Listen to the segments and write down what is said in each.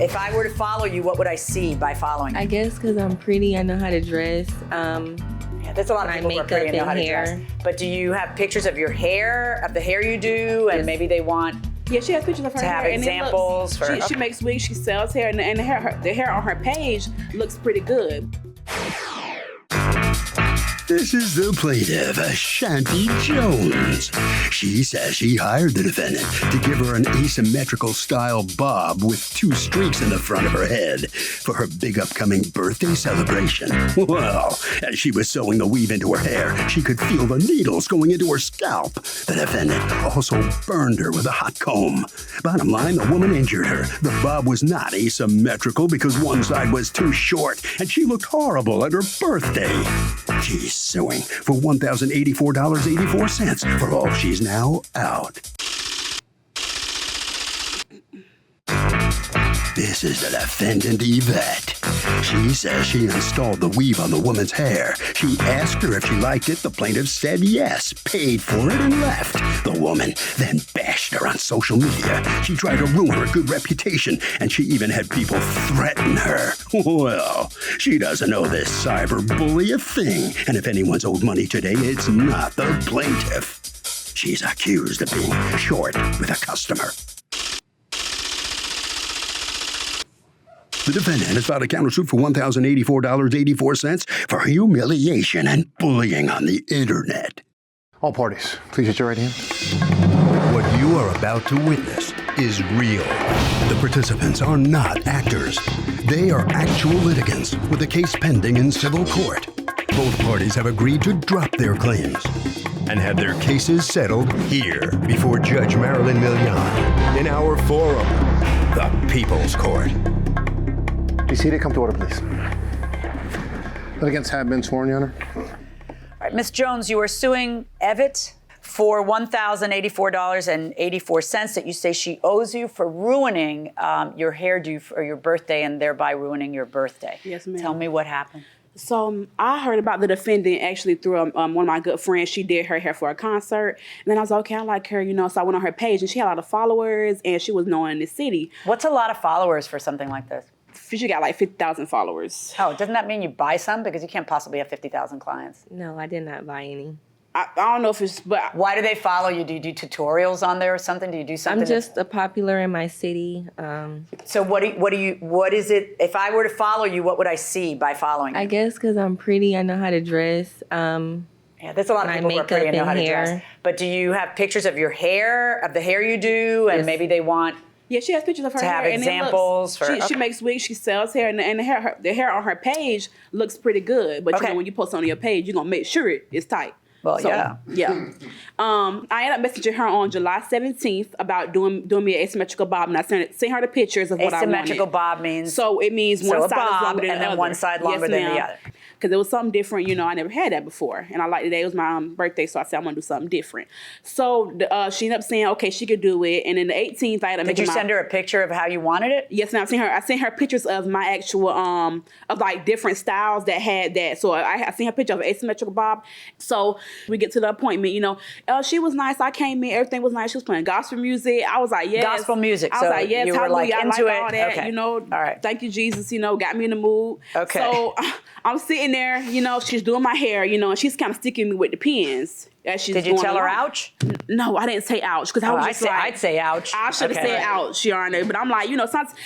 If I were to follow you, what would I see by following you? I guess because I'm pretty, I know how to dress. Yeah, there's a lot of people who are pretty and know how to dress. But do you have pictures of your hair, of the hair you do, and maybe they want Yeah, she has pictures of her to hair. have examples for? She makes wigs, she sells hair, and the hair on her page looks pretty good. This is the plaintiff, Shanty Jones. She says she hired the defendant to give her an asymmetrical style bob with 2 streaks in the front of her head for her big upcoming birthday celebration. Well, as she was sewing the weave into her hair, she could feel the needles going into her scalp. The defendant also burned her with a hot comb. Bottom line, the woman injured her. The bob was not asymmetrical because one side was too short, and she looked horrible at her birthday. She's suing for $1,084.84 for all she's now out. This is the defendant, Yvette. She says she installed the weave on the woman's hair. She asked her if she liked it. The plaintiff said yes, paid for it, and left. The woman then bashed her on social media. She tried to ruin her good reputation, and she even had people threaten her. Well, she doesn't owe this cyberbully a thing, and if anyone's owed money today, it's not the plaintiff. She's accused of being short with a customer. The defendant has filed a countersuit for $1,084.84 for humiliation and bullying on the internet. All parties, please raise your right hand. What you are about to witness is real. The participants are not actors. They are actual litigants with a case pending in civil court. Both parties have agreed to drop their claims and have their cases settled here before Judge Marilyn Millian in our forum, the People's Court. Be seated. Come to order, please. Litigants have been sworn, Your Honor. All right, Ms. Jones, you are suing Evett for $1,084.84 that you say she owes you for ruining your hairdo for your birthday and thereby ruining your birthday. Yes, ma'am. Tell me what happened. So I heard about the defendant actually through one of my good friends. She did her hair for a concert. And then I was like, okay, I like her, So I went on her page and she had a lot of followers and she was known in the city. What's a lot of followers for something like this? She got like 50,000 followers. Oh, doesn't that mean you buy some? Because you can't possibly have 50,000 clients. No, I did not buy any. I don't know if it's, but why do they follow you? Do you do tutorials on there or something? Do you do something? I'm just a popular in my city. So what is it? If I were to follow you, what would I see by following you? I guess because I'm pretty, I know how to dress. Yeah, there's a lot of people who are pretty and know how to dress. But do you have pictures of your hair, of the hair you do, and maybe they want? Yeah, she has pictures of her to hair. have examples for. She makes wigs, she sells hair, and the hair on her page looks pretty good. But when you post it on your page, you're gonna make sure it's tight. Well, yeah. I ended up messaging her on July 17th about doing me an asymmetrical bob, and I sent her the pictures of what I wanted. Asymmetrical bob means? So it means one side is longer than the other. And then one side longer than the other. Because it was something different, I never had that before. And I liked the day, it was my birthday, so I said I'm gonna do something different. So she ended up saying, okay, she could do it. And then the 18th, I ended up Did you send her a picture of how you wanted it? Yes, and I sent her pictures of my actual, of like different styles that had that. So I sent her a picture of an asymmetrical bob. So we get to the appointment, she was nice. I came in, everything was nice. She was playing gospel music. I was like, yes. Gospel music. I was like, yes, you were like into all that, okay. All right. Thank you, Jesus, got me in the mood. Okay. So I'm sitting there, she's doing my hair, and she's kind of sticking me with the pins. Did you tell her ouch? No, I didn't say ouch, because I was just I'd say ouch. I should have said ouch, Your Honor. But I'm like, sometimes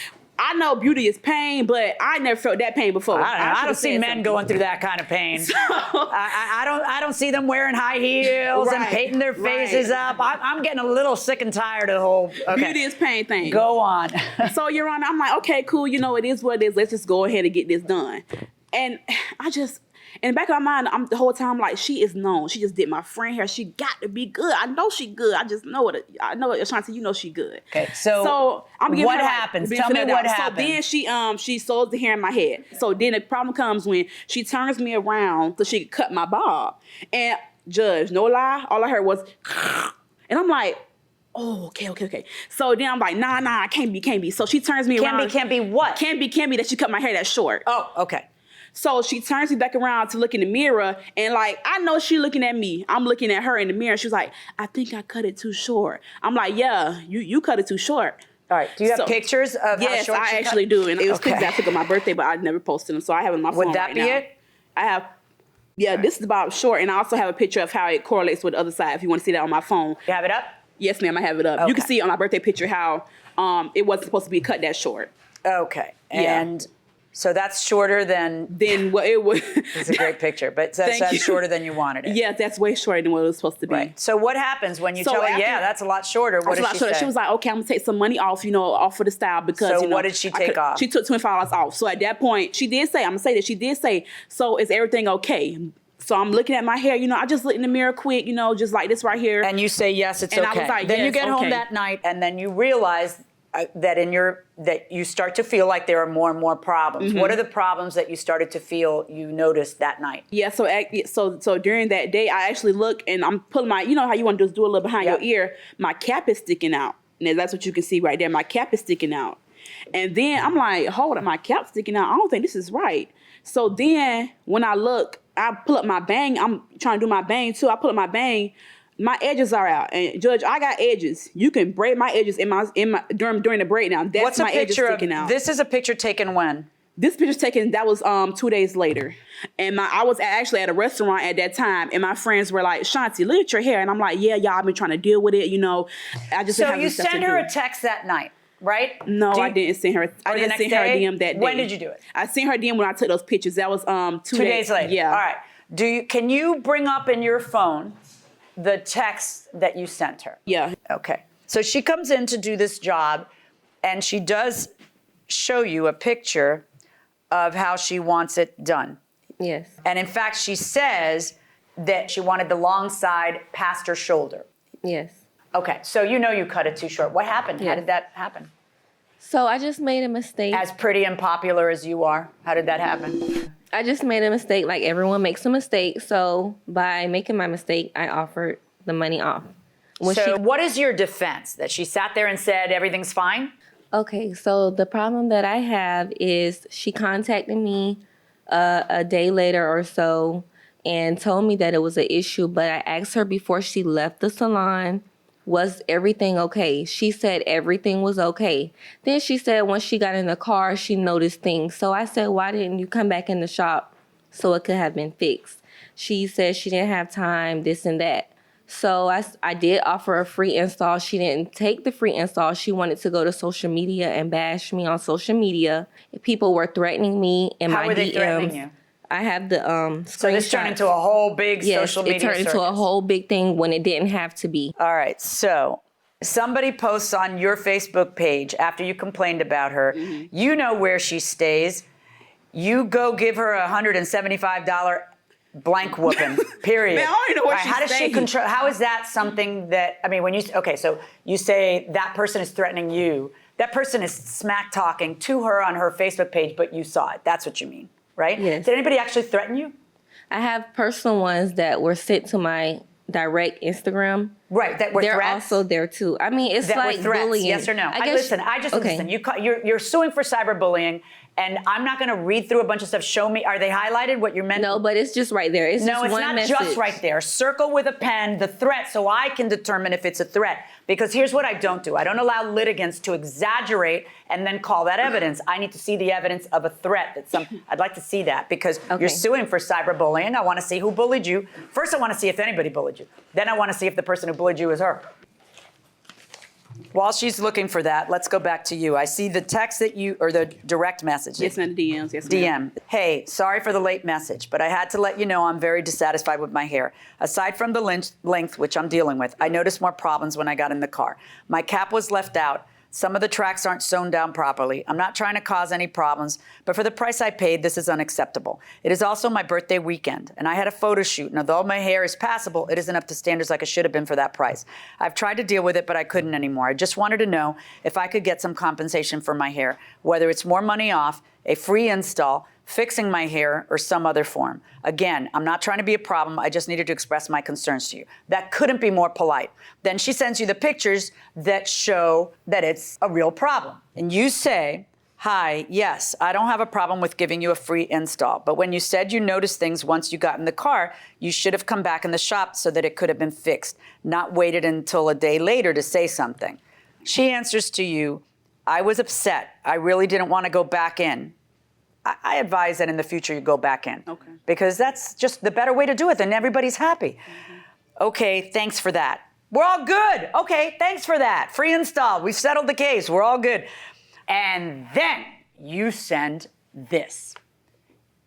I know beauty is pain, but I never felt that pain before. I don't see men going through that kind of pain. So, I don't see them wearing high heels and painting their faces up. I'm getting a little sick and tired of the whole beauty is pain thing. Go on. So, Your Honor, I'm like, okay, cool. It is what it is. Let's just go ahead and get this done. And in the back of my mind, the whole time like, she is known. She just did my friend hair. She got to be good. I know she good. I just know it. I know it. Ashanti, she good. Okay, so I'm giving what her, happens? Tell me what happens. So then she sews the hair in my head. So then the problem comes when she turns me around so she can cut my bob. And Judge, no lie, all I heard was, and I'm like, oh, okay. So then I'm like, nah, can't be. So she turns me around. Can't be what? Can't be that she cut my hair that short. Oh, okay. So she turns me back around to look in the mirror, and like, I know she looking at me. I'm looking at her in the mirror. She was like, I think I cut it too short. I'm like, yeah, you cut it too short. All right. Do you have So- pictures of how Yes, short I she cut? actually do. And it was Okay. pictures I took on my birthday, but I never posted them. So I have them on my phone Would that right be now. it? I have, this is about short. And I also have a picture of how it correlates with the other side if you want to see that on my phone. You have it up? Yes, ma'am, I have it up. You can Okay. see on my birthday picture how it wasn't supposed to be cut that short. Okay. Yeah. And so that's shorter than, Then what it was. it's a great picture, but Thank that's you. shorter than you wanted it. Yeah, that's way shorter than what it was supposed to be. Right. So what happens when you So tell her, after- yeah, that's a lot shorter? What That's a lot does she shorter. say? She was like, okay, I'm gonna take some money off, off for the style because, So what did she take off? She took $25 off. So at that point, she did say, I'm gonna say that she did say, so is everything okay? So I'm looking at my hair, I just look in the mirror quick, just like this right here. And you say, yes, it's And I okay. was like, then you yes, get home okay. that night and then you realize that you start to feel like there are more and more problems. Mm-hmm. What are the problems that you started to feel you noticed that night? Yeah, so during that day, I actually look and I'm pulling my, how you want to do a little behind Yep. your ear. My cap is sticking out. And that's what you can see right there. My cap is sticking out. And then I'm like, hold on, my cap's sticking out. I don't think this is right. So then when I look, I pull up my bang. I'm trying to do my bang too. I pull up my bang. My edges are out. And Judge, I got edges. You can braid my edges in my during the braid now. That's What's a my edges picture sticking of, out. this is a picture taken when? This picture's taken, that was 2 days later. And I was actually at a restaurant at that time, and my friends were like, Shanti, look at your hair. And I'm like, yeah, y'all, I've been trying to deal with it, I just So didn't have you stuff to send her do. a text that night, right? No, Do I you- didn't send her. I Or the didn't next send her a day? DM that day. When did you do it? I sent her a DM when I took those pictures. That was 2 days later. Yeah. All right. Can you bring up in your phone the text that you sent her? Yeah. Okay. So she comes in to do this job and she does show you a picture of how she wants it done. Yes. And in fact, she says that she wanted the long side past her shoulder. Yes. Okay. So you cut it too short. What happened? How Yes. did that happen? So I just made a mistake. As pretty and popular as you are, how did that happen? I just made a mistake. Like everyone makes a mistake. So by making my mistake, I offered the money off. What is your defense? That she sat there and said everything's fine? Okay, so the problem that I have is she contacted me a day later or so and told me that it was an issue, but I asked her before she left the salon, was everything okay? She said everything was okay. Then she said when she got in the car, she noticed things. So I said, why didn't you come back in the shop so it could have been fixed? She said she didn't have time, this and that. So I did offer a free install. She didn't take the free install. She wanted to go to social media and bash me on social media. People were threatening me in How my were they DMs. threatening you? I have the So this turned screenshots. into a whole big Yes, social media it turned into a circus. whole big thing when it didn't have to be. All right, so somebody posts on your Facebook page after you complained about her. Mm-hmm. You know where she stays. You go give her a $175 blank whooping, period. Man, I don't even know where All right, she's how does she staying. control? How is that something that, so you say that person is threatening you. That person is smack talking to her on her Facebook page, but you saw it. That's what you mean, right? Yes. Did anybody actually threaten you? I have personal ones that were sent to my direct Instagram. Right, that were They're threats? also there too. I mean, it's That like were threats, bullying. yes or no? Listen. Okay. You're suing for cyberbullying, and I'm not going to read through a bunch of stuff. Show me. Are they highlighted? What you're meant? No, but it's just right there. It's No, just it's one not message. just right there. Circle with a pen the threat so I can determine if it's a threat. Because here's what I don't do. I don't allow litigants to exaggerate and then call that evidence. I need to see the evidence of a threat. I'd like to see that because Okay. you're suing for cyberbullying. I want to see who bullied you. First, I want to see if anybody bullied you. Then I want to see if the person who bullied you is her. While she's looking for that, let's go back to you. I see the text or the direct message. Yes, ma'am, DMs. Yes, ma'am. DM. Hey, sorry for the late message, but I had to let you know I'm very dissatisfied with my hair. Aside from the length, which I'm dealing with, I noticed more problems when I got in the car. My cap was left out. Some of the tracks aren't sewn down properly. I'm not trying to cause any problems, but for the price I paid, this is unacceptable. It is also my birthday weekend, and I had a photo shoot, and although my hair is passable, it isn't up to standards like it should have been for that price. I've tried to deal with it, but I couldn't anymore. I just wanted to know if I could get some compensation for my hair, whether it's more money off, a free install, fixing my hair, or some other form. Again, I'm not trying to be a problem. I just needed to express my concerns to you. That couldn't be more polite. Then she sends you the pictures that show that it's a real problem. And you say, hi, yes, I don't have a problem with giving you a free install. But when you said you noticed things once you got in the car, you should have come back in the shop so that it could have been fixed, not waited until a day later to say something. She answers to you, I was upset. I really didn't want to go back in. I advise that in the future you go back in. Okay. Because that's just the better way to do it, then everybody's happy. Mm-hmm. Okay, thanks for that. We're all good. Okay, thanks for that. Free install. We've settled the case. We're all good. And then you send this.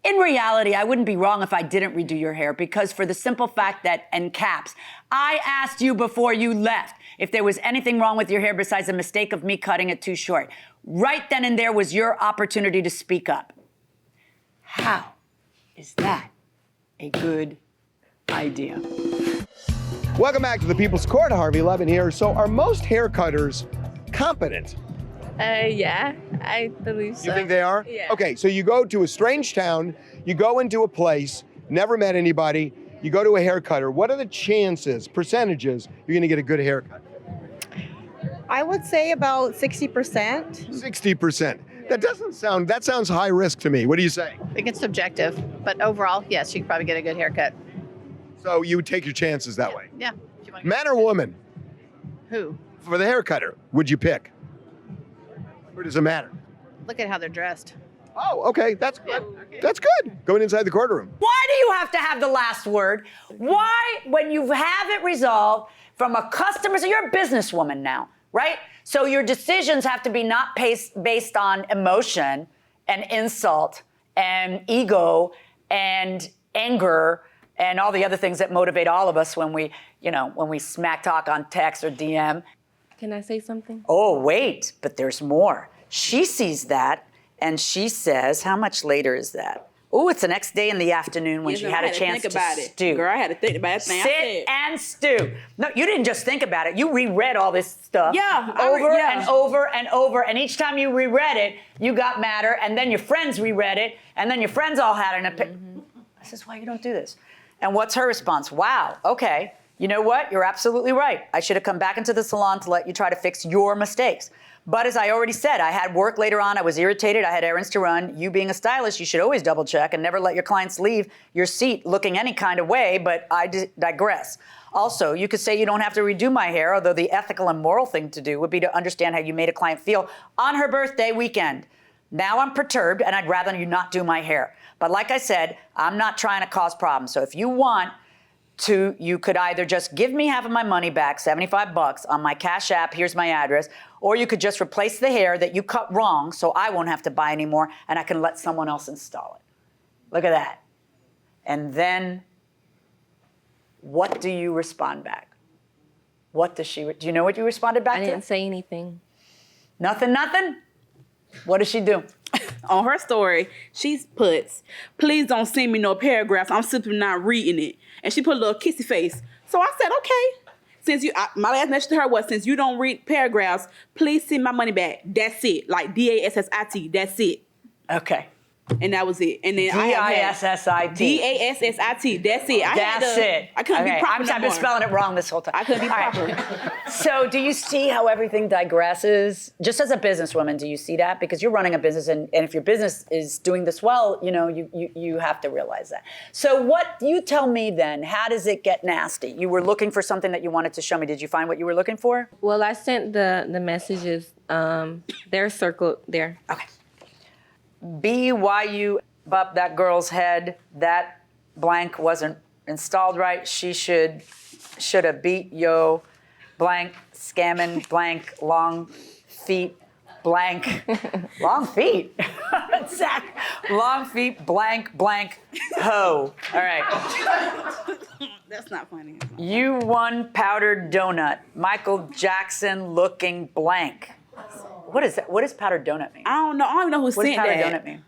In reality, I wouldn't be wrong if I didn't redo your hair because for the simple fact that, in caps, I asked you before you left if there was anything wrong with your hair besides the mistake of me cutting it too short. Right then and there was your opportunity to speak up. How is that a good idea? Welcome back to the People's Court. Harvey Levin here. So are most hair cutters competent? Yeah, I believe so. You think they are? Yeah. Okay, so you go to a strange town, you go into a place, never met anybody, you go to a hair cutter. What are the chances, percentages, you're gonna get a good haircut? I would say about 60%. 60%. That sounds high risk to me. What do you say? I think it's subjective, but overall, yes, you could probably get a good haircut. So you would take your chances that way. Yeah. If you want Man or woman? Who? For the hair cutter, would you pick? Or does it matter? Look at how they're dressed. Oh, okay, that's good. That's good. Going inside the courtroom. Why do you have to have the last word? Why, when you have it resolved from a customer, so you're a businesswoman now, right? So your decisions have to be not based on emotion and insult and ego and anger and all the other things that motivate all of us when we smack talk on text or DM. Can I say something? Oh, wait, but there's more. She sees that and she says, how much later is that? Oh, it's the next day in the afternoon when she had a chance to stew. Girl, I had to think about it. Sit and stew. No, you didn't just think about it. You reread all this stuff Yeah, and over and over. And each time you reread it, you got madder. And then your friends reread it. And then your friends all had an opinion. This is why you don't do this. And what's her response? Wow, okay. You know what? You're absolutely right. I should have come back into the salon to let you try to fix your mistakes. But as I already said, I had work later on. I was irritated. I had errands to run. You being a stylist, you should always double check and never let your clients leave your seat looking any kind of way, but I digress. Also, you could say you don't have to redo my hair, although the ethical and moral thing to do would be to understand how you made a client feel on her birthday weekend. Now I'm perturbed and I'd rather you not do my hair. But like I said, I'm not trying to cause problems. So if you want to, you could either just give me half of my money back, $75 on my Cash App, here's my address, or you could just replace the hair that you cut wrong so I won't have to buy anymore and I can let someone else install it. Look at that. And then what do you respond back? What does she, do you know what you responded back to? I didn't say anything. Nothing? What does she do? On her story, she puts, please don't send me no paragraphs. I'm simply not reading it. And she put a little kissy face. So I said, okay. Since my last message to her was, since you don't read paragraphs, please send my money back. That's it. Like DASSIT. That's it. Okay. And that was it. And then DISSIT. DASSIT. That's it. That's it. I couldn't be proper no I've been more. spelling it wrong this whole time. I couldn't be All proper. right. So do you see how everything digresses? Just as a businesswoman, do you see that? Because you're running a business, and if your business is doing this well, you have to realize that. So what you tell me then, how does it get nasty? You were looking for something that you wanted to show me. Did you find what you were looking for? Well, I sent the messages. They're circled there. Okay. B, why you up that girl's head, that blank wasn't installed right. She should have beat yo blank scamming blank long feet blank long feet. Long feet blank hoe. All right. That's not funny. You won powdered donut. Michael Jackson looking blank. What is that? What does powdered donut mean? I don't know. I don't know who What sent does powdered that. donut mean?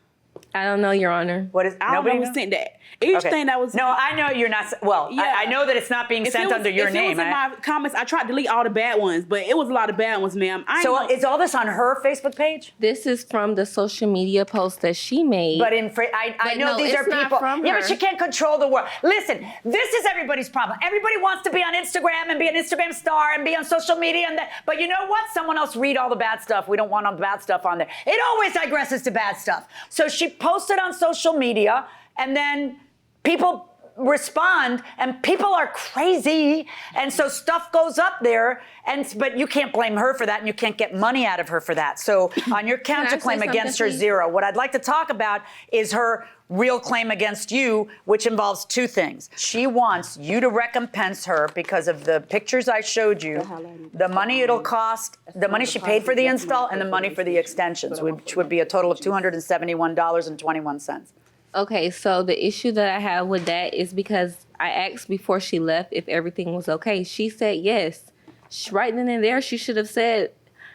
I don't know, Your Honor. What is? I don't nobody know who sent that. Each Okay. thing that was. No, I know you're not. Well, Yeah. I know that it's not being If sent it was- under your if name. It was in right? my comments. I tried to delete all the bad ones, but it was a lot of bad ones, ma'am. So is all this on her Facebook page? This is from the social media post that she made. But I But know no, these are it's not people. from Yeah, her. but she can't control the world. Listen, this is everybody's problem. Everybody wants to be on Instagram and be an Instagram star and be on social media, but you know what? Someone else read all the bad stuff. We don't want all the bad stuff on there. It always digresses to bad stuff. So she posted on social media, and then people respond, and people are crazy, and so stuff goes up there, but you can't blame her for that, and you can't get money out of her for that. So on your counterclaim against her, zero. What I'd like to talk about is her real claim against you, which involves two things. She wants you to recompense her because of the pictures I showed you, the money it'll cost, the money she paid for the install, and the money for the extensions, which would be a total of $271.21. Okay, so the issue that I have with that is because I asked before she left if everything was okay. She said yes. Right then and there, she should have said,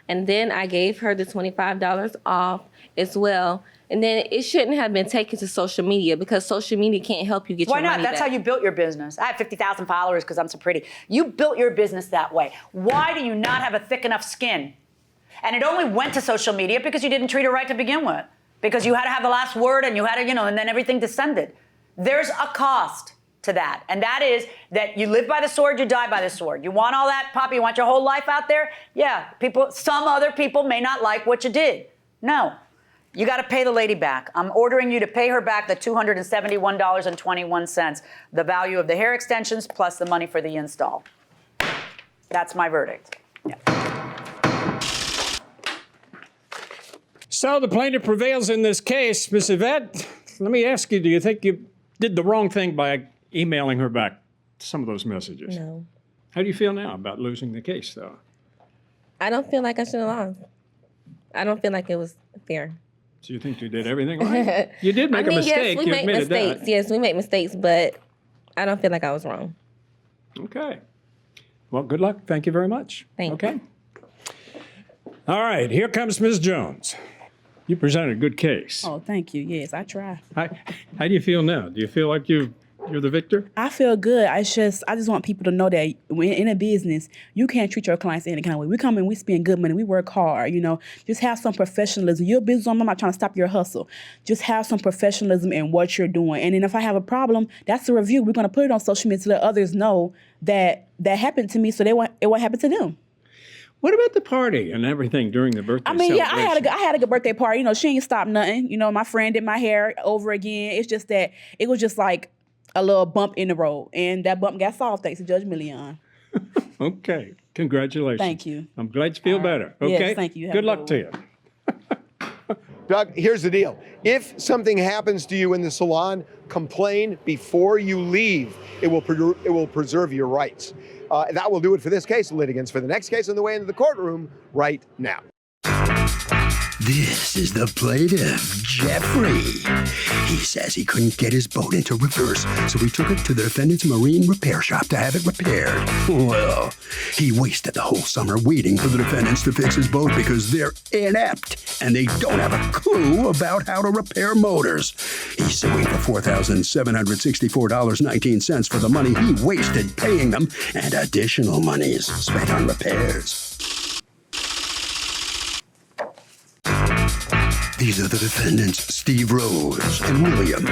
and then I gave her the $25 off as well. And then it shouldn't have been taken to social media because social media can't help you get your money back. Why not? That's how you built your business. I have 50,000 followers because I'm so pretty. You built your business that way. Why do you not have a thick enough skin? And it only went to social media because you didn't treat her right to begin with. Because you had to have the last word and you had to, and then everything descended. There's a cost to that. And that is that you live by the sword, you die by the sword. You want all that, Poppy? You want your whole life out there? Yeah, some other people may not like what you did. No. You got to pay the lady back. I'm ordering you to pay her back the $271.21, the value of the hair extensions plus the money for the install. That's my verdict. Yeah. So the plaintiff prevails in this case. Ms. Yvette, let me ask you, do you think you did the wrong thing by emailing her back some of those messages? No. How do you feel now about losing the case, though? I don't feel like I should have lost. I don't feel like it was fair. So you think you did everything right? You did make a mistake. Yes, we you make admitted mistakes. that. Yes, we make mistakes, but I don't feel like I was wrong. Okay. Well, good luck. Thank you very much. Thank you. Okay. All right. Here comes Ms. Jones. You presented a good case. Oh, thank you. Yes, I try. How do you feel now? Do you feel like you're the victor? I feel good. I just want people to know that when in a business, you can't treat your clients any kind of way. We come in, we spend good money, we work hard, Just have some professionalism. You're a business owner, I'm not trying to stop your hustle. Just have some professionalism in what you're doing. And then if I have a problem, that's a review. We're going to put it on social media to let others know that happened to me so it won't happen to them. What about the party and everything during the birthday celebration? I had a good birthday party. She ain't stopped nothing. My friend did my hair over again. It's just that it was just like a little bump in the road. And that bump got solved thanks to Judge Million. Okay. Congratulations. Thank you. I'm glad you feel better. Okay. Yes, thank you. Good luck to you. Doug, here's the deal. If something happens to you in the salon, complain before you leave. It will preserve your rights. That will do it for this case. Litigants for the next case on the way into the courtroom right now. This is the plaintiff, Jeffrey. He says he couldn't get his boat into reverse, so he took it to the defendant's marine repair shop to have it repaired. Well, he wasted the whole summer waiting for the defendants to fix his boat because they're inept and they don't have a clue about how to repair motors. He's suing for $4,764.19 for the money he wasted paying them and additional monies spent on repairs. These are the defendants, Steve Rose and William.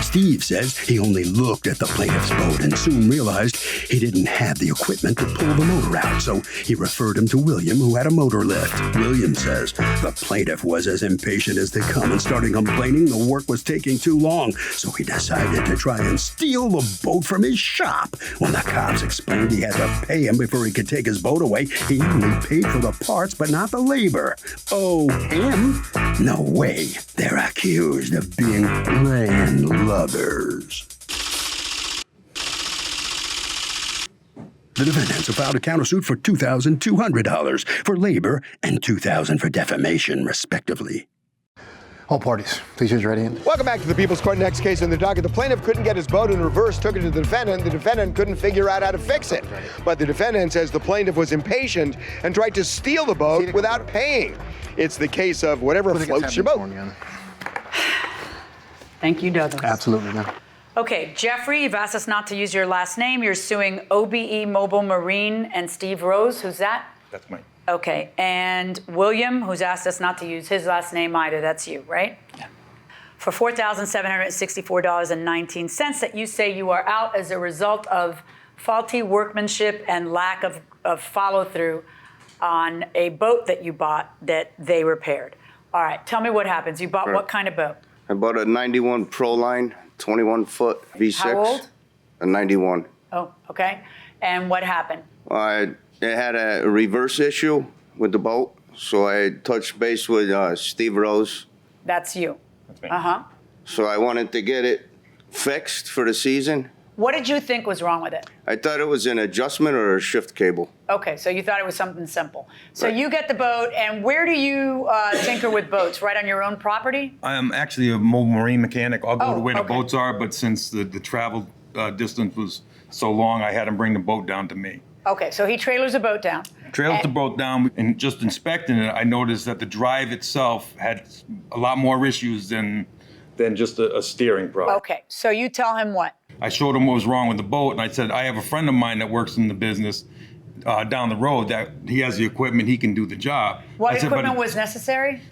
Steve says he only looked at the plaintiff's boat and soon realized he didn't have the equipment to pull the motor out, so he referred him to William, who had a motor lift. William says the plaintiff was as impatient as they come and started complaining the work was taking too long, so he decided to try and steal the boat from his shop. When the cops explained he had to pay him before he could take his boat away, he only paid for the parts but not the labor. Oh, him? No way. They're accused of being land lubbers. The defendants have filed a countersuit for $2,200 for labor and $2,000 for defamation, respectively. All parties, please use your right hand. Welcome back to the People's Court. Next case on the docket. The plaintiff couldn't get his boat in reverse, took it to the defendant. The defendant couldn't figure out how to fix it. But the defendant says the plaintiff was impatient and tried to steal the boat without paying. It's the case of whatever floats your boat. Thank you, Douglas. Absolutely, no. Okay, Jeffrey, you've asked us not to use your last name. You're suing OBE Mobile Marine and Steve Rose. Who's that? That's mine. Okay, and William, who's asked us not to use his last name either. That's you, right? Yeah. For $4,764.19 that you say you are out as a result of faulty workmanship and lack of follow-through on a boat that you bought that they repaired. All right, tell me what happens. You bought what kind of boat? I bought a 91 Proline, 21-foot V6. How old? a 91. Oh, okay. And what happened? It had a reverse issue with the boat, so I touched base with Steve Rose. That's you. That's me. Uh-huh. So I wanted to get it fixed for the season. What did you think was wrong with it? I thought it was an adjustment or a shift cable. Okay, so you thought it was something simple. So Right. you get the boat, and where do you tinker with boats? Right on your own property? I'm actually a mobile marine mechanic. I'll go to where the okay. boats are, but since the travel distance was so long, I had him bring the boat down to me. Okay, so he trailers a boat down. Trailed the boat down, and just inspecting it, I noticed that the drive itself had a lot more issues than just a steering problem. Okay, so you tell him what? I showed him what was wrong with the boat, and I said, I have a friend of mine that works in the business down the road that he has the equipment, he can do the job. What I said, equipment was necessary?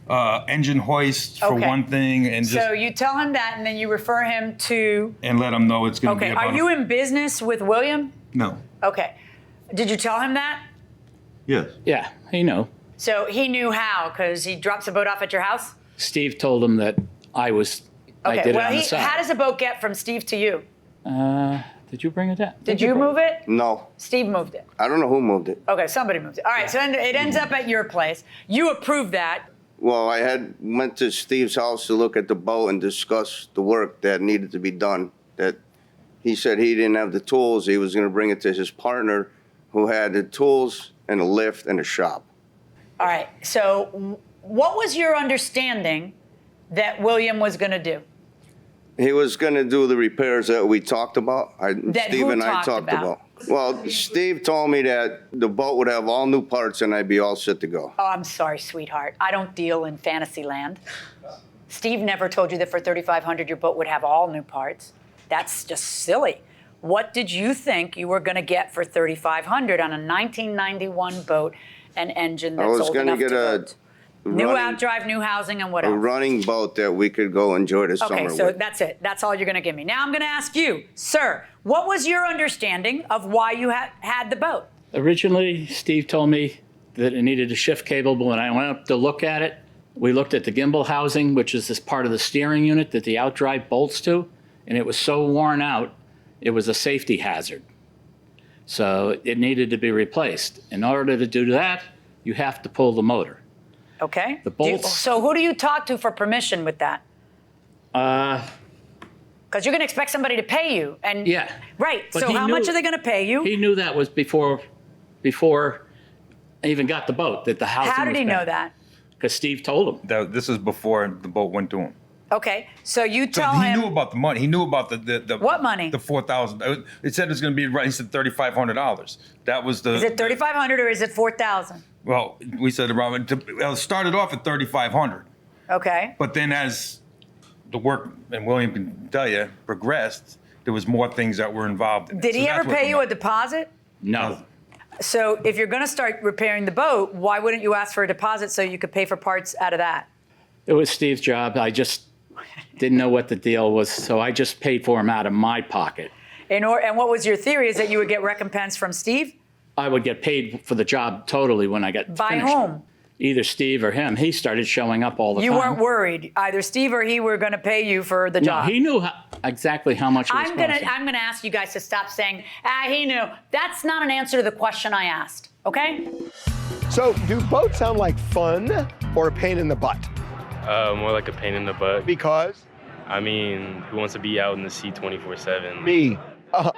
engine hoist for Okay. one thing, and just So you tell him that, and then you refer him to. and let him know it's going to Okay, be about are you in business with William? No. Okay. Did you tell him that? Yes. Yeah, he knew. So he knew how, because he drops a boat off at your house? Steve told him that I Okay, did well, it on the side. how does a boat get from Steve to you? Did you bring it down? Did you move it? No, Steve moved it. I don't know who moved it. Okay, somebody moved it. All right, so it ends up at your place. You approve that. Well, I went to Steve's house to look at the boat and discuss the work that needed to be done. That he said he didn't have the tools. He was going to bring it to his partner who had the tools and a lift and a shop. All right, so what was your understanding that William was going to do? He was going to do the repairs that we talked about. That Steve who and I talked talked about? about. Well, Steve told me that the boat would have all new parts and I'd be all set to go. Oh, I'm sorry, sweetheart. I don't deal in fantasy land. Steve never told you that for $3,500 your boat would have all new parts. That's just silly. What did you think you were going to get for $3,500 on a 1991 boat and engine that's was old gonna enough get to a vote? New running- outdrive, new housing, and what A else? running boat that we could go enjoy the Okay, summer so with. that's it. That's all you're going to give me. Now I'm going to ask you, sir, what was your understanding of why you had the boat? Originally, Steve told me that it needed a shift cable, but when I went up to look at it, we looked at the gimbal housing, which is this part of the steering unit that the outdrive bolts to, and it was so worn out, it was a safety hazard. So it needed to be replaced. In order to do that, you have to pull the motor. Okay. The bolts- So who do you talk to for permission with that? Because you're going to expect somebody to pay you. And Yeah. Right. But So he how knew- much are they going to pay you? He knew that was before I even got the boat, that the housing How did he know that? Because Steve told him. This is before the boat went to him. Okay. So you So tell he him. knew about the money. He knew about the What money? The $4,000. It said it was going to be right. He said $3,500. That was the. Is it $3,500 or is it $4,000? Well, we said around. It started off at $3,500, Okay. but then as the work, and William can tell you, progressed, there was more things that were involved in it. Did So he that's ever what pay the you a money- deposit? No. So if you're going to start repairing the boat, why wouldn't you ask for a deposit so you could pay for parts out of that? It was Steve's job. I just didn't know what the deal was, so I just paid for him out of my pocket. And what was your theory? Is that you would get recompense from Steve? I would get paid for the job totally when I got By finished. whom? Either Steve or him. He started showing up all the You time. weren't worried. Either Steve or he were going to pay you for the No, job. he knew exactly how much it was I'm gonna costing. ask you guys to stop saying, he knew. That's not an answer to the question I asked. Okay? So, do boats sound like fun or a pain in the butt? More like a pain in the butt. Because? I mean, who wants to be out in the sea 24/7? Me.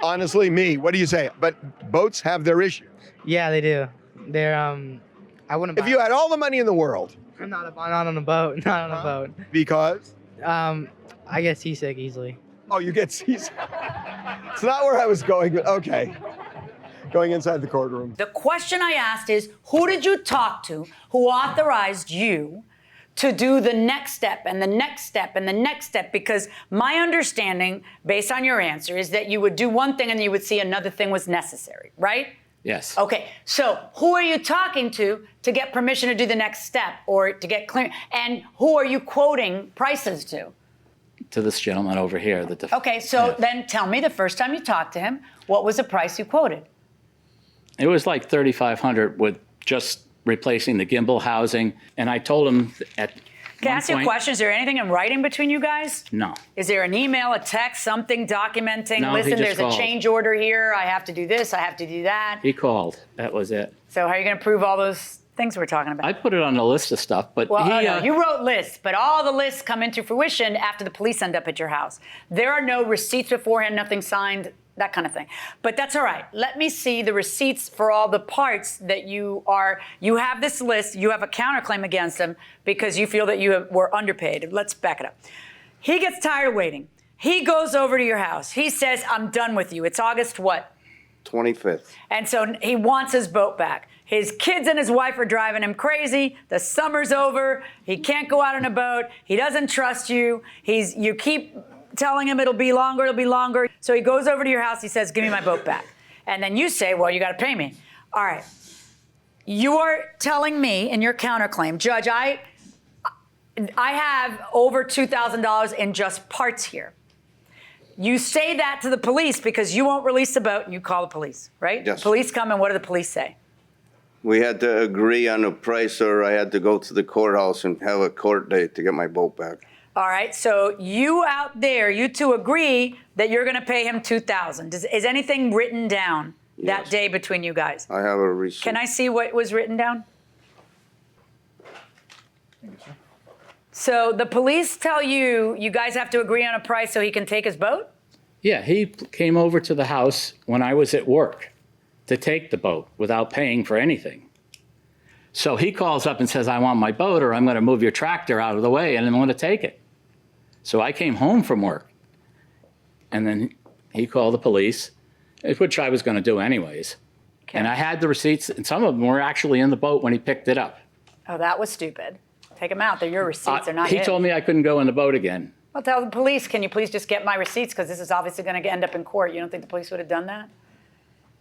Honestly, me. What do you say? But boats have their issues. Yeah, they do. They're I wouldn't. If you had all the money in the world. I'm not on a boat. Not on a boat. Because? I get seasick easily. Oh, you get seasick. It's not where I was going, but okay. Going inside the courtroom. The question I asked is, who did you talk to who authorized you to do the next step and the next step and the next step? Because my understanding, based on your answer, is that you would do one thing and you would see another thing was necessary, right? Yes. Okay, so who are you talking to get permission to do the next step or to get clear? And who are you quoting prices to? To this gentleman over here. Okay, so then tell me the first time you talked to him, what was the price you quoted? It was like $3,500 with just replacing the gimbal housing. And I told him Can I ask you a question? Is there anything in writing between you guys? No. Is there an email, a text, something documenting, No, he listen, just there's called. a change order here, I have to do this, I have to do that? He called. That was it. So how are you going to prove all those things we're talking about? I put it on the list of stuff, but Well, he. no, you wrote lists, but all the lists come into fruition after the police end up at your house. There are no receipts beforehand, nothing signed, that kind of thing. But that's all right. Let me see the receipts for all the parts that you have this list, you have a counterclaim against them because you feel that you were underpaid. Let's back it up. He gets tired of waiting. He goes over to your house. He says, I'm done with you. It's August what? 25th. And so he wants his boat back. His kids and his wife are driving him crazy. The summer's over. He can't go out on a boat. He doesn't trust you. You keep telling him it'll be longer, it'll be longer. So he goes over to your house. He says, give me my boat back. And then you say, well, you got to pay me. All right. You are telling me in your counterclaim, Judge, I have over $2,000 in just parts here. You say that to the police because you won't release the boat and you call the police, right? Yes. Police come and what do the police say? We had to agree on a price, or I had to go to the courthouse and have a court date to get my boat back. All right, so you out there, you two agree that you're going to pay him $2,000. Is anything written down that day between you guys? I have a receipt. Can I see what was written down? So the police tell you guys have to agree on a price so he can take his boat? Yeah, he came over to the house when I was at work to take the boat without paying for anything. So he calls up and says, I want my boat or I'm going to move your tractor out of the way and I'm going to take it. So I came home from work. And then he called the police, which I was going to do anyways. Okay. And I had the receipts, and some of them were actually in the boat when he picked it up. Oh, that was stupid. Take them out. They're your receipts. They're not He his. told me I couldn't go in the boat again. Well, tell the police, can you please just get my receipts? Because this is obviously going to end up in court. You don't think the police would have done that?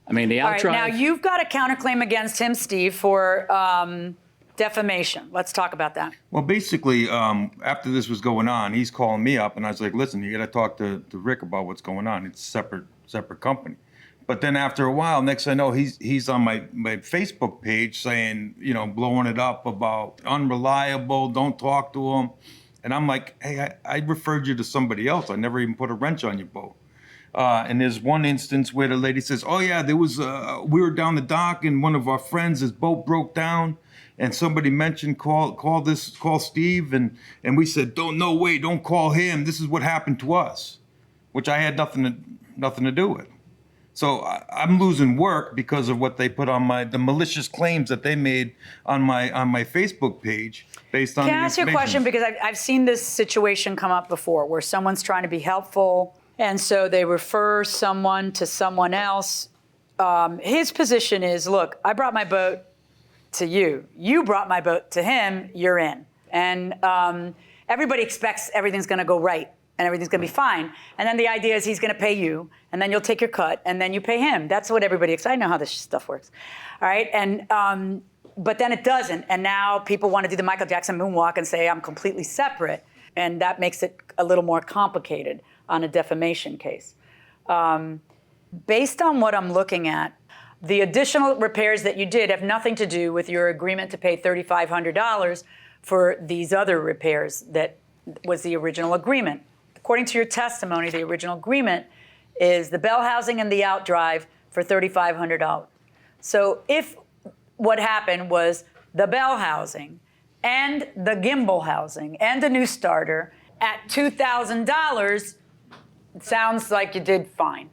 I mean, the All right, outright. now you've got a counterclaim against him, Steve, for defamation. Let's talk about that. Well, basically, after this was going on, he's calling me up, and I was like, "Listen, you got to talk to Rick about what's going on. It's a separate company." But then after a while, next I know, he's on my Facebook page saying, blowing it up about unreliable, don't talk to him, and I'm like, "Hey, I referred you to somebody else. I never even put a wrench on your boat." And there's one instance where the lady says, "Oh yeah, there was we were down the dock, and one of our friends, his boat broke down." And somebody mentioned call Steve, and we said, no way, don't call him. This is what happened to us, which I had nothing to do with. So I'm losing work because of what they put on the malicious claims that they made on my Facebook page based on. Can I ask you a question? Because I've seen this situation come up before, where someone's trying to be helpful, and so they refer someone to someone else. His position is, look, I brought my boat to you. You brought my boat to him, you're in. And everybody expects everything's going to go right and everything's going to be fine. And then the idea is he's going to pay you, and then you'll take your cut, and then you pay him. That's what everybody expects. I know how this stuff works. All right? And but then it doesn't. And now people want to do the Michael Jackson moonwalk and say, I'm completely separate. And that makes it a little more complicated on a defamation case. Based on what I'm looking at, the additional repairs that you did have nothing to do with your agreement to pay $3,500 for these other repairs that was the original agreement. According to your testimony, the original agreement is the bell housing and the outdrive for $3,500. So if what happened was the bell housing and the gimbal housing and a new starter at $2,000, it sounds like you did fine.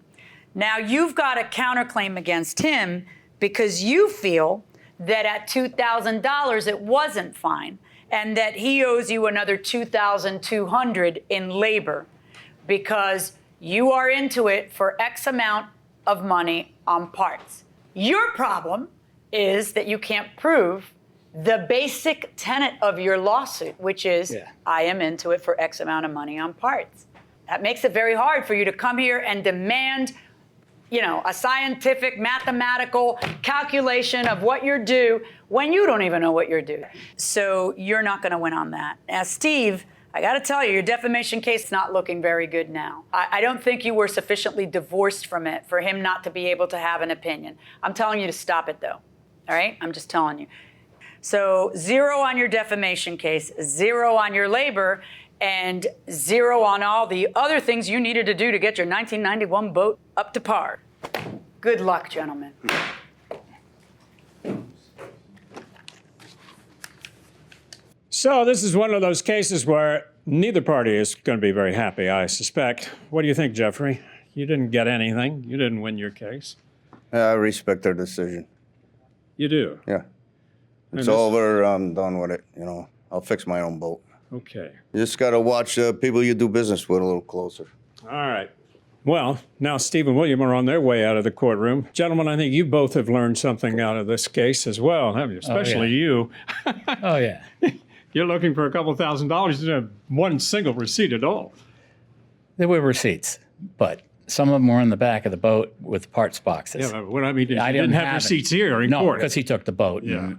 Now, you've got a counterclaim against him because you feel that at $2,000 it wasn't fine and that he owes you another $2,200 in labor because you are into it for X amount of money on parts. Your problem is that you can't prove the basic tenet of your lawsuit, which is I am into it for X amount of money on parts. That makes it very hard for you to come here and demand a scientific, mathematical calculation of what you're due when you don't even know what you're due. So you're not going to win on that. Now, Steve, I got to tell you, your defamation case is not looking very good now. I don't think you were sufficiently divorced from it for him not to be able to have an opinion. I'm telling you to stop it, though. All right? I'm just telling you. So 0 on your defamation case, 0 on your labor, and 0 on all the other things you needed to do to get your 1991 boat up to par. Good luck, gentlemen. So this is one of those cases where neither party is going to be very happy, I suspect. What do you think, Jeffrey? You didn't get anything. You didn't win your case. I respect their decision. You do? Yeah. It's this- over. I'm done with it. You know, I'll fix my own boat. Okay. You just got to watch people you do business with a little closer. All right. Well, now Steve and William are on their way out of the courtroom. Gentlemen, I think you both have learned something out of this case as well, haven't you? Especially you. Oh, yeah. You're looking for a couple $1,000. You didn't have one single receipt at all. There were receipts, but some of them were in the back of the boat with parts boxes. Yeah, but what I mean is I you didn't have it. receipts here in No, court. because he took the boat. Yeah.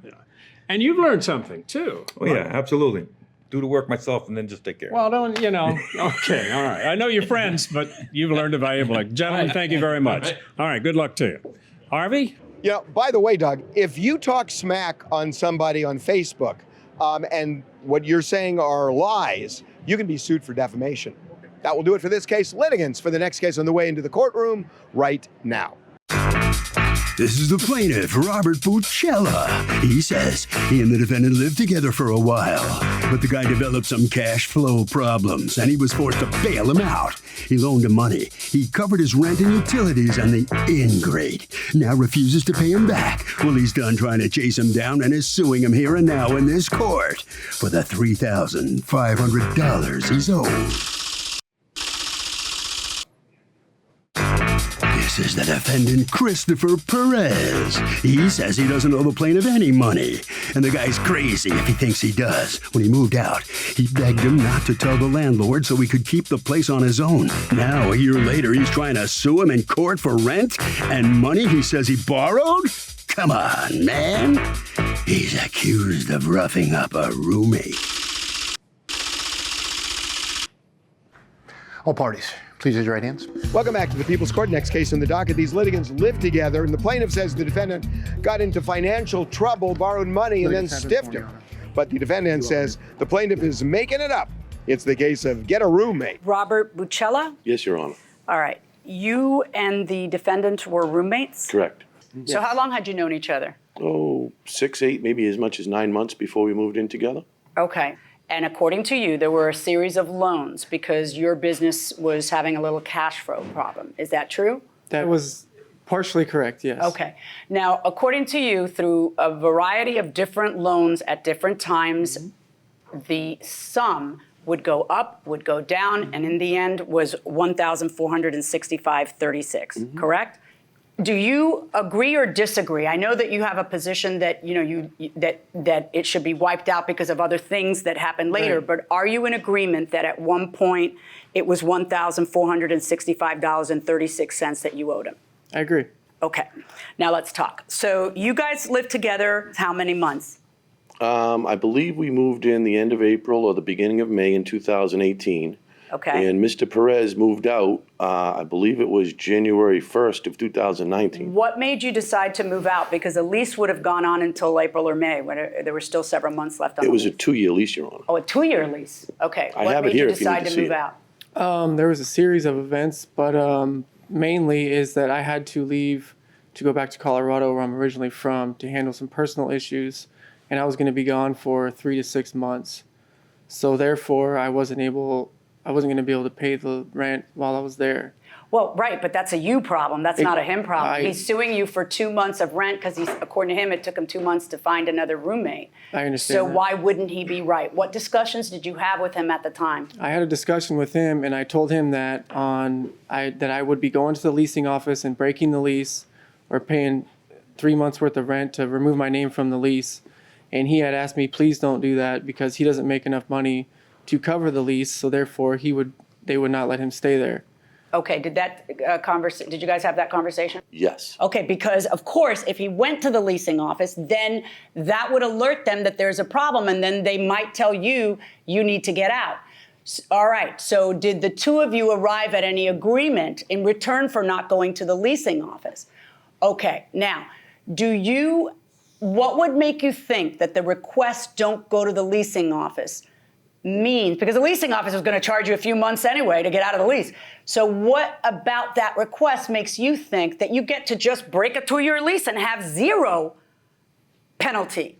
And you've learned something, too. Oh, yeah, absolutely. Do the work myself and then just take care. Well, don't, you know, okay, all right. I know you're friends, but you've learned a valuable lesson. Gentlemen, thank you very much. All right, good luck to you. Harvey? You know, by the way, Doug, if you talk smack on somebody on Facebook and what you're saying are lies, you can be sued for defamation. That will do it for this case. Litigants for the next case on the way into the courtroom right now. This is the plaintiff, Robert Buccella. He says he and the defendant lived together for a while, but the guy developed some cash flow problems and he was forced to bail him out. He loaned him money. He covered his rent and utilities, and the ingrate now refuses to pay him back. Well, he's done trying to chase him down and is suing him here and now in this court for the $3,500 he's owed. This is the defendant, Christopher Perez. He says he doesn't owe the plaintiff any money, and the guy's crazy if he thinks he does. When he moved out, he begged him not to tell the landlord so he could keep the place on his own. Now, a year later, he's trying to sue him in court for rent and money he says he borrowed? Come on, man. He's accused of roughing up a roommate. All parties, please raise your right hands. Welcome back to the People's Court. Next case on the docket. These litigants lived together, and the plaintiff says the defendant got into financial trouble, borrowed money, and then stiffed him. But the defendant says the plaintiff is making it up. It's the case of get a roommate. Robert Buccella? Yes, Your Honor. All right. You and the defendant were roommates? Correct. So how long had you known each other? Oh, 6, 8, maybe as much as 9 months before we moved in together. Okay. And according to you, there were a series of loans because your business was having a little cash flow problem. Is that true? That was partially correct, yes. Okay. Now, according to you, through a variety of different loans at different times, the sum would go up, would go down, and in the end was $1,465.36, correct? Do you agree or disagree? I know that you have a position that that it should be wiped out because of other things that happened later, Right. but are you in agreement that at one point it was $1,465.36 that you owed him? I agree. Okay. Now let's talk. So you guys lived together how many months? I believe we moved in the end of April or the beginning of May in 2018. Okay. And Mr. Perez moved out, I believe it was January 1st of 2019. What made you decide to move out? Because the lease would have gone on until April or May, when there were still several months left on It the was a lease. 2-year lease, Your Honor. Oh, a 2-year lease. Okay. I What have it made here you if you need decide to to see move it. out? There was a series of events, but mainly is that I had to leave to go back to Colorado, where I'm originally from, to handle some personal issues, and I was going to be gone for 3 to 6 months. So therefore, I wasn't going to be able to pay the rent while I was there. Well, right, but that's a you problem. That's not a him problem. He's suing you for 2 months of rent because according to him, it took him 2 months to find another roommate. I understand So that. why wouldn't he be right? What discussions did you have with him at the time? I had a discussion with him, and I told him that that I would be going to the leasing office and breaking the lease or paying 3 months worth of rent to remove my name from the lease. And he had asked me, please don't do that because he doesn't make enough money to cover the lease, so therefore they would not let him stay there. Okay, did you guys have that conversation? Yes. Okay, because of course, if he went to the leasing office, then that would alert them that there's a problem, and then they might tell you, you need to get out. All right, so did the two of you arrive at any agreement in return for not going to the leasing office? Okay, now, do you what would make you think that the requests don't go to the leasing office means, because the leasing office was going to charge you a few months anyway to get out of the lease. So what about that request makes you think that you get to just break a 2-year lease and have zero penalty?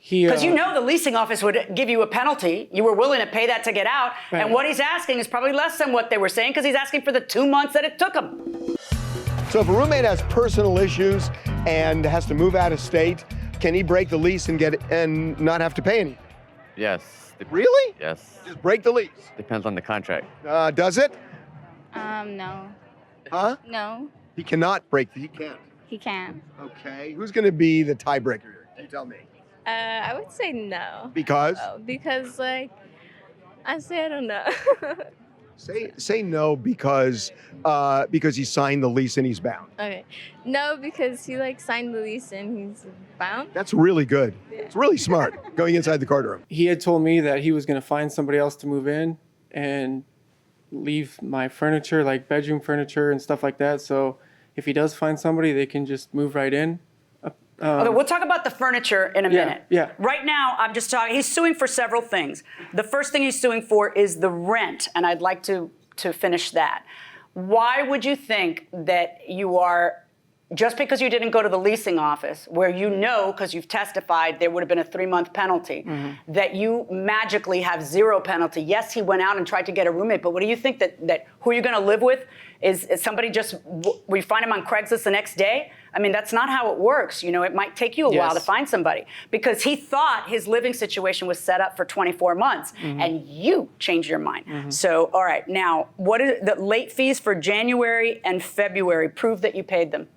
Because you know the leasing office would give you a penalty. You were willing to pay that to get out. Right. And what he's asking is probably less than what they were saying because he's asking for the 2 months that it took him. So if a roommate has personal issues and has to move out of state, can he break the lease and not have to pay anything? Yes. Really? Yes. Just break the lease? Depends on the contract. Does it? No. Huh? No, He cannot break. He can't. he can. Okay. Who's going to be the tiebreaker here? You tell me. I would say no. Because? Because, like, I don't know. Say no because he signed the lease and he's bound. Okay. No, because he, like, signed the lease and he's bound. That's really good. It's really smart going inside the courtroom. He had told me that he was going to find somebody else to move in and leave my furniture, like bedroom furniture and stuff like that. So if he does find somebody, they can just move right in. Okay, we'll talk about the furniture in a minute. Yeah. Right now, I'm just talking, he's suing for several things. The first thing he's suing for is the rent, and I'd like to finish that. Why would you think that you are, just because you didn't go to the leasing office, where you know, because you've testified, there would have been a 3-month penalty, that you magically have zero penalty? Yes, he went out and tried to get a roommate, but what do you think that who you're going to live with is somebody just, we find him on Craigslist the next day? I mean, that's not how it works. You know, it might take you a while to find somebody because he thought his living situation was set up for 24 months and you changed your mind. So, all right, now, what is the late fees for January and February? Prove that you paid them.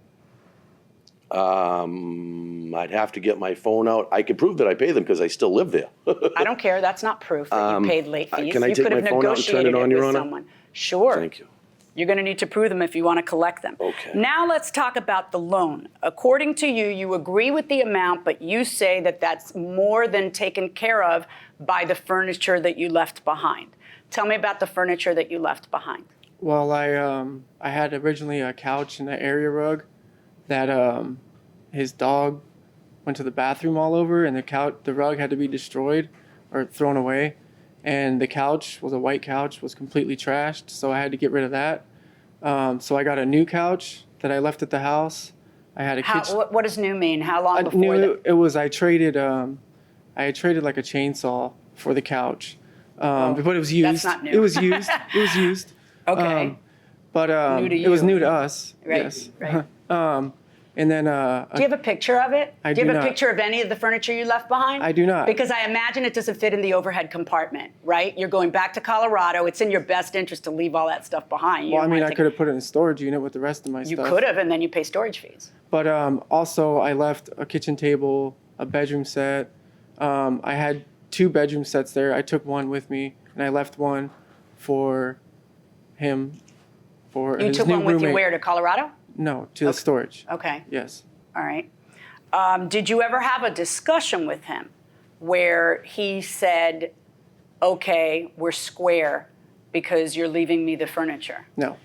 I'd have to get my phone out. I could prove that I pay them because I still live there. I don't care. That's not proof that you paid late fees. Can I you take could my have phone out and turn it negotiated on, Your with Honor? someone. Sure. Thank you. You're going to need to prove them if you want to collect them. Okay. Now let's talk about the loan. According to you, you agree with the amount, but you say that that's more than taken care of by the furniture that you left behind. Tell me about the furniture that you left behind. Well, I had originally a couch and an area rug that his dog went to the bathroom all over, and the rug had to be destroyed or thrown away. And the couch was a white couch, was completely trashed, so I had to get rid of that. So I got a new couch that I left at the house. I had a kitchen. What does new mean? How long before I traded like a chainsaw for the couch, but it was used. That's not new. It was used. It was used. Okay. But New to it was you. new to us. Right, Yes. right. And then Do you have a picture of it? I do you do have a not. picture of any of the furniture you left behind? I do not. Because I imagine it doesn't fit in the overhead compartment, right? You're going back to Colorado. It's in your best interest to leave all that stuff behind. You well, I don't mean, wanna I take- could have put it in a storage unit with the rest of my You stuff. could have, and then you pay storage fees. But also, I left a kitchen table, a bedroom set. I had 2 bedroom sets there. I took one with me, and I left one for him. For You his took new one with you roommate. where, to Colorado? No, to the storage. Okay. Yes. All right. Did you ever have a discussion with him where he said, okay, we're square because you're leaving me the furniture? No.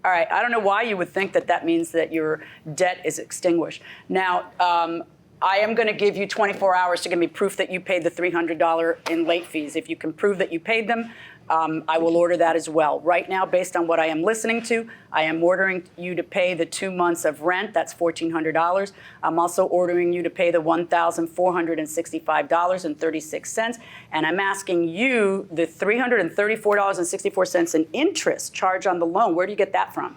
All right. I don't know why you would think that that means that your debt is extinguished. Now, I am going to give you 24 hours to give me proof that you paid the $300 in late fees. If you can prove that you paid them, I will order that as well. Right now, based on what I am listening to, I am ordering you to pay the 2 months of rent. That's $1,400. I'm also ordering you to pay the $1,465.36. And I'm asking you the $334.64 in interest charged on the loan. Where do you get that from?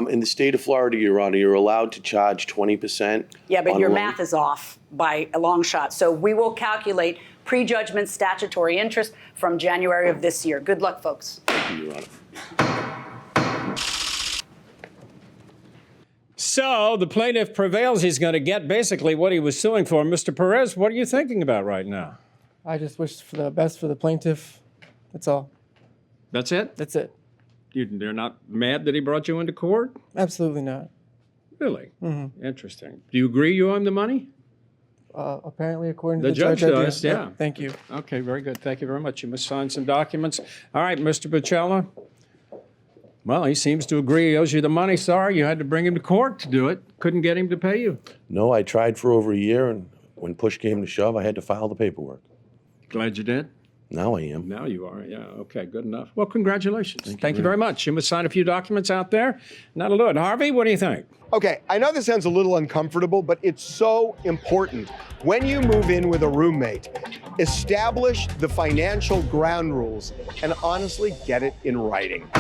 In the state of Florida, Your Honor, you're allowed to charge 20%. Yeah, but on your a loan. math is off by a long shot. So we will calculate prejudgment statutory interest from January of this year. Good luck, folks. Thank you, Your Honor. So the plaintiff prevails. He's going to get basically what he was suing for. Mr. Perez, what are you thinking about right now? I just wish for the best for the plaintiff. That's all. That's it? That's it. They're not mad that he brought you into court? Absolutely not. Really? Mm-hmm. Interesting. Do you agree you owe him the money? Apparently, according to The the judge, I do. does, yeah. Thank you. Okay, very good. Thank you very much. You must sign some documents. All right, Mr. Bacella. Well, he seems to agree he owes you the money. Sorry, you had to bring him to court to do it. Couldn't get him to pay you. No, I tried for over a year and when push came to shove, I had to file the paperwork. Glad you did. Now I am. Now you are, yeah. Okay, good enough. Well, congratulations. Thank you very much. You must sign a few documents out there, and that'll do it. Harvey, what do you think? Okay, I know this sounds a little uncomfortable, but it's so important. When you move in with a roommate, establish the financial ground rules and honestly get it in writing.